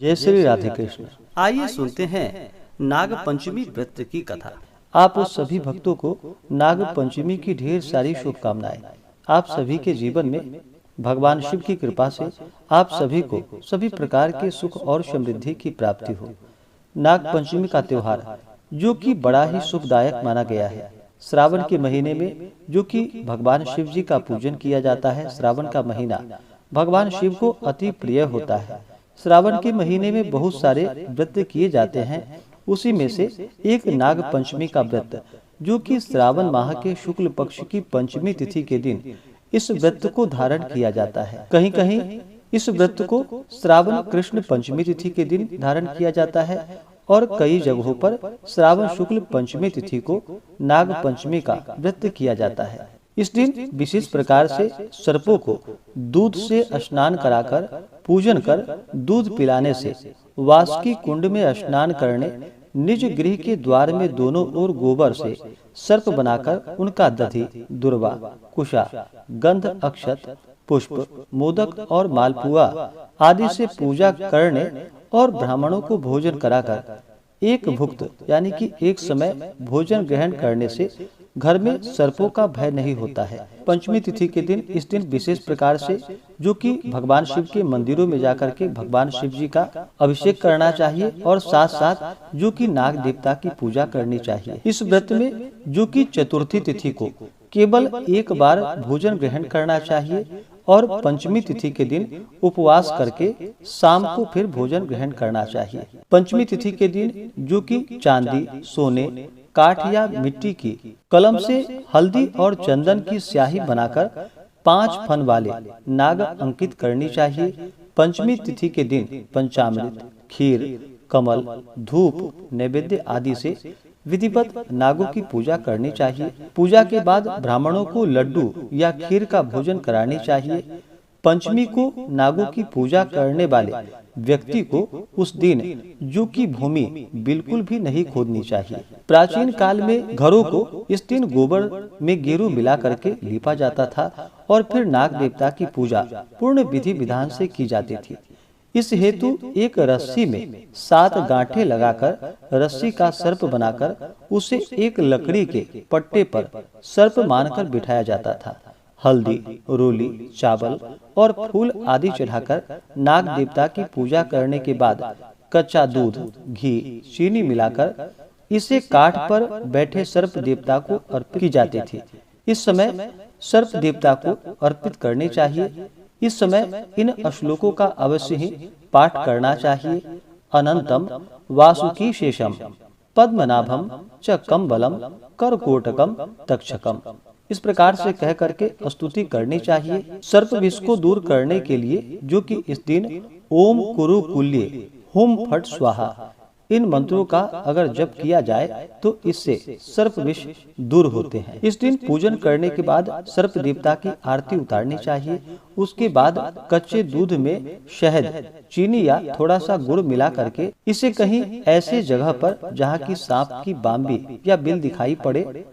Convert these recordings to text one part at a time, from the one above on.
जय श्री राधे कृष्ण। आइए सुनते हैं नाग पंचमी व्रत की कथा। आप उस सभी भक्तों को नाग पंचमी की ढेर सारी शुभकामनाएं। आप सभी के जीवन में भगवान शिव की कृपा से आप सभी को सभी प्रकार के सुख और समृद्धि की प्राप्ति हो। नाग पंचमी का त्योहार जो कि बड़ा ही सुखदायक माना गया है। श्रावण के महीने में जो कि भगवान शिव जी का पूजन किया जाता है। श्रावण का महीना भगवान शिव को अति प्रिय होता है। श्रावण के महीने में बहुत सारे व्रत किए जाते हैं। उसी में से एक नाग पंचमी का व्रत जो कि श्रावण माह के शुक्ल पक्ष की पंचमी तिथि के दिन इस व्रत को धारण किया जाता है। कहीं कहीं इस व्रत को श्रावण कृष्ण पंचमी तिथि के दिन धारण किया जाता है और कई जगहों पर श्रावण शुक्ल पंचमी तिथि को नाग पंचमी का व्रत किया जाता है। इस दिन विशेष प्रकार से सर्पों को दूध से स्नान कराकर पूजन कर दूध पिलाने से, वासुकी कुंड में स्नान करने, निज गृह के द्वार में दोनों ओर गोबर से सर्प बनाकर उनका दधि, दुर्वा, कुशा, गंध, अक्षत, पुष्प, मोदक और मालपुआ आदि से पूजा करने और ब्राह्मणों को भोजन कराकर एक भुक्त यानी कि एक समय भोजन ग्रहण करने से घर में सर्पों का भय नहीं होता है। पंचमी तिथि के दिन इस दिन विशेष प्रकार से जो कि भगवान शिव के मंदिरों में जाकर के भगवान शिव जी का अभिषेक करना चाहिए और साथ साथ जो कि नाग देवता की पूजा करनी चाहिए। इस व्रत में जो कि चतुर्थी तिथि को केवल एक बार भोजन ग्रहण करना चाहिए और पंचमी तिथि के दिन उपवास करके शाम को फिर भोजन ग्रहण करना चाहिए। पंचमी तिथि के दिन जो कि चांदी, सोने, काठ या मिट्टी की कलम से हल्दी और चंदन की स्याही बनाकर 5 फन वाले नाग अंकित करनी चाहिए। पंचमी तिथि के दिन पंचामृत, खीर, कमल, धूप, नैवेद्य आदि से विधिवत नागों की पूजा करनी चाहिए। पूजा के बाद ब्राह्मणों को लड्डू या खीर का भोजन करानी चाहिए। पंचमी को नागों की पूजा करने वाले व्यक्ति को उस दिन जो की भूमि बिल्कुल भी नहीं खोदनी चाहिए। प्राचीन काल में घरों को इस दिन गोबर में गेरू मिला करके लीपा जाता था और फिर नाग देवता की पूजा पूर्ण विधि विधान से की जाती थी। इस हेतु एक रस्सी में 7 गांठें लगाकर रस्सी का सर्प बनाकर उसे एक लकड़ी के पट्टे पर सर्प मानकर बिठाया जाता था। हल्दी, रोली, चावल और फूल आदि चढ़ाकर नाग देवता की पूजा करने के बाद कच्चा दूध, घी, चीनी मिलाकर इसे काठ पर बैठे सर्प देवता को अर्पित की जाती थी। इस समय सर्प देवता को अर्पित करनी चाहिए। इस समय इन श्लोकों का अवश्य ही पाठ करना चाहिए। अनंतम वासुकी शेषम पद्मनाभम च कम्बलम करकोटकम तक्षकम। इस प्रकार से कह करके स्तुति करनी चाहिए। सर्प विष को दूर करने के लिए जो कि इस दिन ओम कुरु कुल्ये हुम फट स्वाहा इन मंत्रों का अगर जप किया जाए तो इससे सर्प विष दूर होते हैं। इस दिन पूजन करने के बाद सर्प देवता की आरती उतारनी चाहिए। उसके बाद कच्चे दूध में शहद, चीनी या थोड़ा सा गुड़ मिला करके इसे कहीं ऐसे जगह पर जहाँ की सांप की बाम्बी या बिल दिखाई पड़े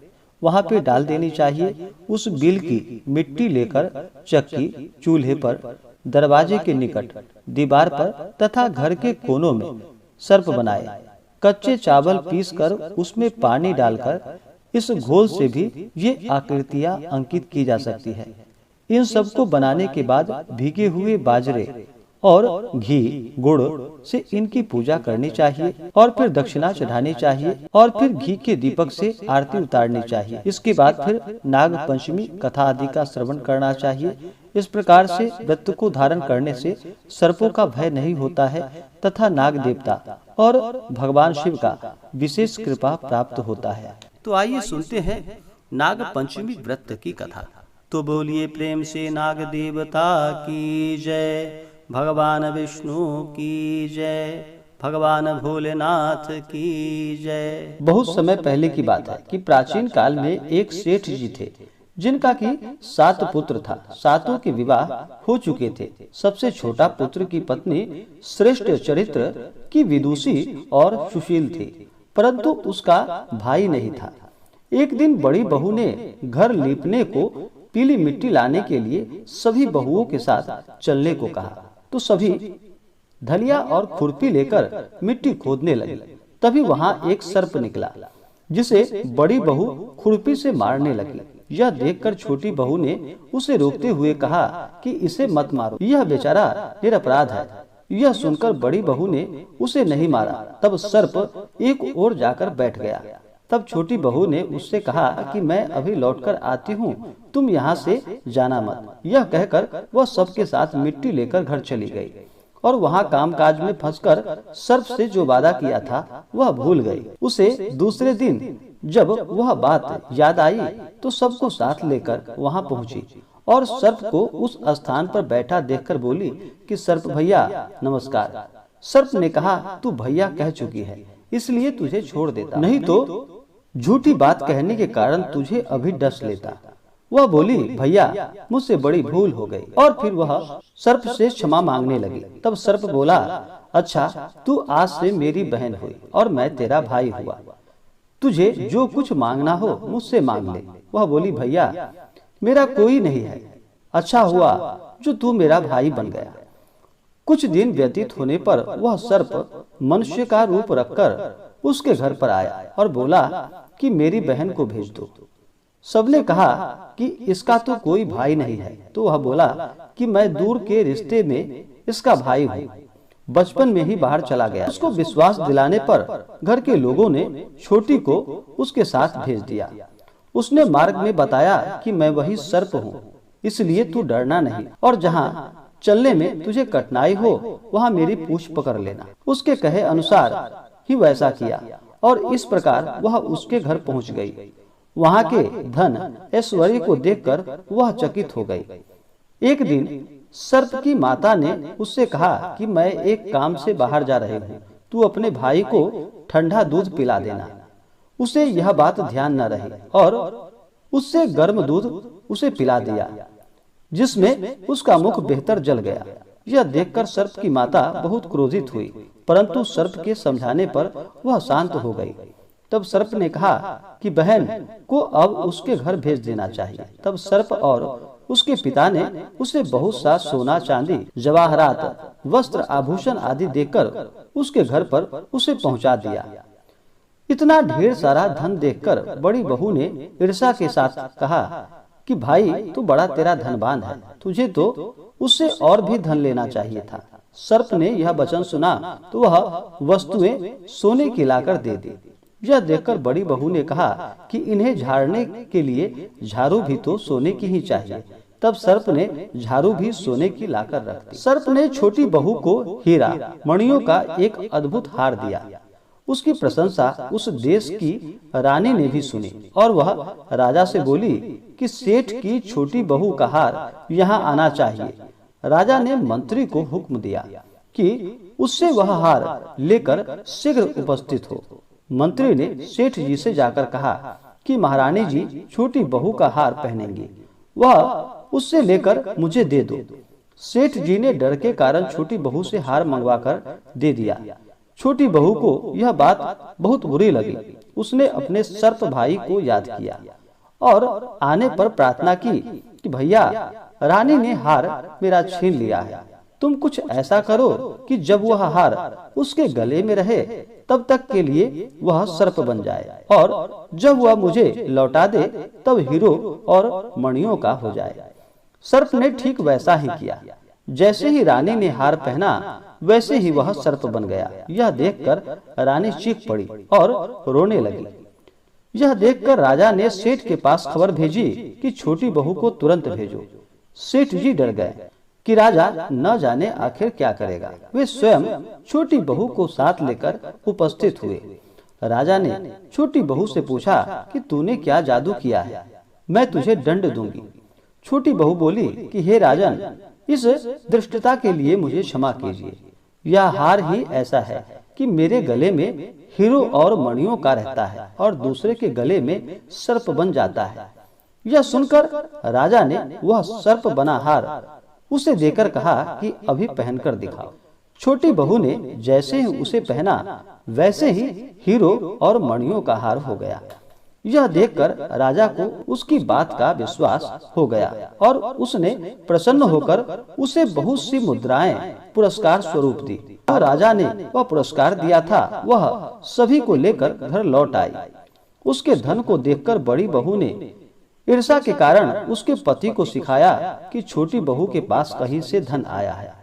वहाँ पे डाल देनी चाहिए। उस बिल की मिट्टी लेकर चक्की, चूल्हे पर, दरवाजे के निकट, दीवार पर तथा घर के कोनों में सर्प बनाए। कच्चे चावल पीसकर उसमें पानी डालकर इस घोल से भी ये आकृतियां अंकित की जा सकती है। इन सब को बनाने के बाद भीगे हुए बाजरे और घी, गुड़ से इनकी पूजा करनी चाहिए और फिर दक्षिणा चढ़ानी चाहिए और फिर घी के दीपक से आरती उतारनी चाहिए। इसके बाद फिर नाग पंचमी कथा आदि का श्रवण करना चाहिए। इस प्रकार से व्रत को धारण करने से सर्पों का भय नहीं होता है तथा नाग देवता और भगवान शिव का विशेष कृपा प्राप्त होता है। तो आइए सुनते हैं नाग पंचमी व्रत की कथा। तो बोलिए प्रेम से नाग देवता की जय, भगवान विष्णु की जय, भगवान भोलेनाथ की जय। बहुत समय पहले की बात है कि प्राचीन काल में एक सेठ जी थे जिनका कि 7 पुत्र था। 7 के विवाह हो चुके थे। सबसे छोटा पुत्र की पत्नी श्रेष्ठ चरित्र की विदुषी और सुशील थी, परंतु उसका भाई नहीं था। एक दिन बड़ी बहू ने घर लीपने को पीली मिट्टी लाने के लिए सभी बहुओं के साथ चलने को कहा, तो सभी धलिया और खुरपी लेकर मिट्टी खोदने लगी। तभी वहाँ एक सर्प निकला जिसे बड़ी बहू खुरपी से मारने लगी। यह देखकर छोटी बहू ने उसे रोकते हुए कहा कि इसे मत मारो, यह बेचारा निरपराध है। यह सुनकर बड़ी बहू ने उसे नहीं मारा। तब सर्प एक ओर जाकर बैठ गया। तब छोटी बहू ने उससे कहा कि मैं अभी लौटकर आती हूँ, तुम यहाँ से जाना मत। यह कहकर वह सबके साथ मिट्टी लेकर घर चली गई और वहाँ कामकाज में फंसकर सर्प से जो वादा किया था वह भूल गई। उसे दूसरे दिन जब वह बात याद आई तो सबको साथ लेकर वहाँ पहुँची और सर्प को उस स्थान पर बैठा देखकर बोली कि सर्प भैया नमस्कार। सर्प ने कहा, तू भैया कह चुकी है इसलिए तुझे छोड़ देता, नहीं तो झूठी बात कहने के कारण तुझे अभी डस लेता। वह बोली, भैया मुझसे बड़ी भूल हो गई, और फिर वह सर्प से क्षमा मांगने लगी। तब सर्प बोला, अच्छा तू आज से मेरी बहन हुई और मैं तेरा भाई हुआ, तुझे जो कुछ मांगना हो मुझसे मांग ले। वह बोली, भैया मेरा कोई नहीं है, अच्छा हुआ जो तू मेरा भाई बन गया। कुछ दिन व्यतीत होने पर वह सर्प मनुष्य का रूप रखकर उसके घर पर आया और बोला कि मेरी बहन को भेज दो। सबने कहा कि इसका तो कोई भाई नहीं है। तो वह बोला कि मैं दूर के रिश्ते में इसका भाई हूँ, बचपन में ही बाहर चला गया। उसको विश्वास दिलाने पर घर के लोगों ने छोटी को उसके साथ भेज दिया। उसने मार्ग में बताया कि मैं वही सर्प हूँ, इसलिए तू डरना नहीं, और जहाँ चलने में तुझे कठिनाई हो वहाँ मेरी पूंछ पकड़ लेना। उसके कहे अनुसार ही वैसा किया और इस प्रकार वह उसके घर पहुँच गई। वहाँ के धन ऐश्वर्य को देखकर वह चकित हो गई। एक दिन सर्प की माता ने उससे कहा कि मैं एक काम से बाहर जा रही हूँ, तू अपने भाई को ठंडा दूध पिला देना। उसे यह बात ध्यान न रही और उससे गर्म दूध उसे पिला दिया, जिसमें उसका मुख बेहतर जल गया। यह देखकर सर्प की माता बहुत क्रोधित हुई, परंतु सर्प के समझाने पर वह शांत हो गई। तब सर्प ने कहा कि बहन को अब उसके घर भेज देना चाहिए। तब सर्प और उसके पिता ने उसे बहुत सा सोना चांदी, जवाहरात, वस्त्र, आभूषण आदि देकर उसके घर पर उसे पहुंचा दिया। इतना ढेर सारा धन देखकर बड़ी बहू ने ईर्ष्या के साथ कहा कि भाई तू बड़ा तेरा धनवान है, तुझे तो उससे और भी धन लेना चाहिए था। सर्प ने यह वचन सुना तो वह वस्तुएं सोने की लाकर दे दी। यह देखकर बड़ी बहू ने कहा कि इन्हें झाड़ने के लिए झाड़ू भी तो सोने की ही चाहिए। तब सर्प ने झाड़ू भी सोने की लाकर रख दी। सर्प ने छोटी बहू को हीरा मणियों का एक अद्भुत हार दिया। उसकी प्रशंसा उस देश की रानी ने भी सुनी और वह राजा से बोली कि सेठ की छोटी बहू का हार यहाँ आना चाहिए। राजा ने मंत्री को हुक्म दिया कि उससे वह हार लेकर शीघ्र उपस्थित हो। मंत्री ने सेठ जी से जाकर कहा कि महारानी जी छोटी बहू का हार पहनेंगी, वह उससे लेकर मुझे दे दो। सेठ जी ने डर के कारण छोटी बहू से हार मंगवाकर दे दिया। छोटी बहू को यह बात बहुत बुरी लगी। उसने अपने सर्प भाई को याद किया और आने पर प्रार्थना की कि भैया रानी ने हार मेरा छीन लिया है, तुम कुछ ऐसा करो कि जब वह हार उसके गले में रहे तब तक के लिए वह सर्प बन जाए, और जब वह मुझे लौटा दे तब हीरो और मणियों का हो जाए। सर्प ने ठीक वैसा ही किया। जैसे ही रानी ने हार पहना वैसे ही वह सर्प बन गया। यह देखकर रानी चीख पड़ी और रोने लगी। यह देखकर राजा ने सेठ के पास खबर भेजी कि छोटी बहू को तुरंत भेजो। सेठ जी डर गए कि राजा न जाने आखिर क्या करेगा। वे स्वयं छोटी बहू को साथ लेकर उपस्थित हुए। राजा ने छोटी बहू से पूछा कि तूने क्या जादू किया है, मैं तुझे दंड दूंगी। छोटी बहू बोली कि हे राजन, इस दृष्टता के लिए मुझे क्षमा कीजिए। यह हार ही ऐसा है कि मेरे गले में हीरो और मणियों का रहता है और दूसरे के गले में सर्प बन जाता है। यह सुनकर राजा ने वह सर्प बना हार उसे देकर कहा कि अभी पहनकर दिखाओ। छोटी बहू ने जैसे ही उसे पहना वैसे ही हीरो और मणियों का हार हो गया। यह देखकर राजा को उसकी बात का विश्वास हो गया और उसने प्रसन्न होकर उसे बहुत सी मुद्राएं पुरस्कार स्वरूप दी। जो राजा ने वह पुरस्कार दिया था वह सभी को लेकर घर लौट आई। उसके धन को देखकर बड़ी बहू ने ईर्ष्या के कारण उसके पति को सिखाया कि छोटी बहू के पास कहीं से धन आया है।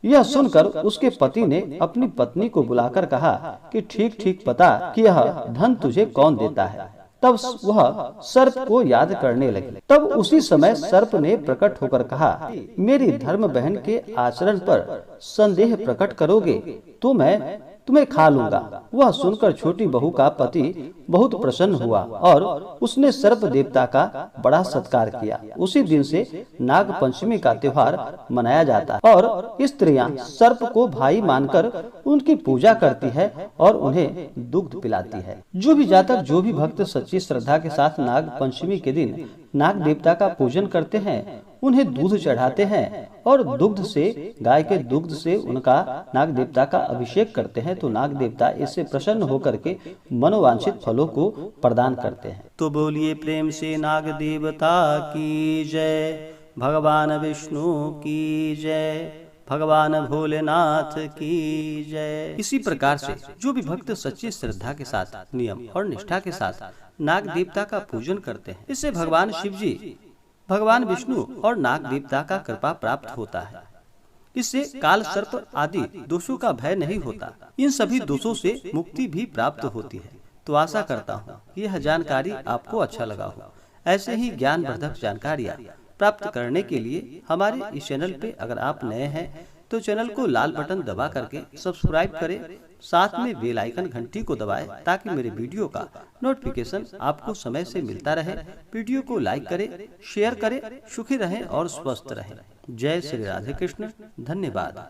यह सुनकर उसके पति ने अपनी पत्नी को बुलाकर कहा कि ठीक ठीक पता कि यह धन तुझे कौन देता है। तब वह सर्प को याद करने लगी। तब उसी समय सर्प ने प्रकट होकर कहा, मेरी धर्म बहन के आचरण पर संदेह प्रकट करोगे तो मैं तुम्हें खा लूंगा। वह सुनकर छोटी बहू का पति बहुत प्रसन्न हुआ और उसने सर्प देवता का बड़ा सत्कार किया। उसी दिन से नाग पंचमी का त्योहार मनाया जाता है और स्त्रियां सर्प को भाई मानकर उनकी पूजा करती है और उन्हें दुग्ध पिलाती है। जो भी जातक, जो भी भक्त सच्ची श्रद्धा के साथ नाग पंचमी के दिन नाग देवता का पूजन करते हैं, उन्हें दूध चढ़ाते हैं और दुग्ध से, गाय के दुग्ध से उनका नाग देवता का अभिषेक करते हैं तो नाग देवता इससे प्रसन्न होकर के मनोवांछित फलों को प्रदान करते हैं। तो बोलिए प्रेम से नाग देवता की जय, भगवान विष्णु की जय, भगवान भोलेनाथ की जय। इसी प्रकार से जो भी भक्त सच्ची श्रद्धा के साथ, नियम और निष्ठा के साथ नाग देवता का पूजन करते हैं, इससे भगवान शिव जी, भगवान विष्णु और नाग देवता का कृपा प्राप्त होता है। इससे काल सर्प आदि दोषों का भय नहीं होता। इन सभी दोषों से मुक्ति भी प्राप्त होती है। तो आशा करता हूँ कि यह जानकारी आपको अच्छा लगा हो। ऐसे ही ज्ञानवर्धक जानकारियाँ प्राप्त करने के लिए हमारे इस चैनल पे अगर आप नए हैं तो चैनल को लाल बटन दबा करके सब्सक्राइब करें, साथ में बेल आइकन घंटी को दबाएं ताकि मेरे वीडियो का नोटिफिकेशन आपको समय से मिलता रहे। वीडियो को लाइक करें, शेयर करें। सुखी रहें और स्वस्थ रहें। जय श्री राधे कृष्ण। धन्यवाद।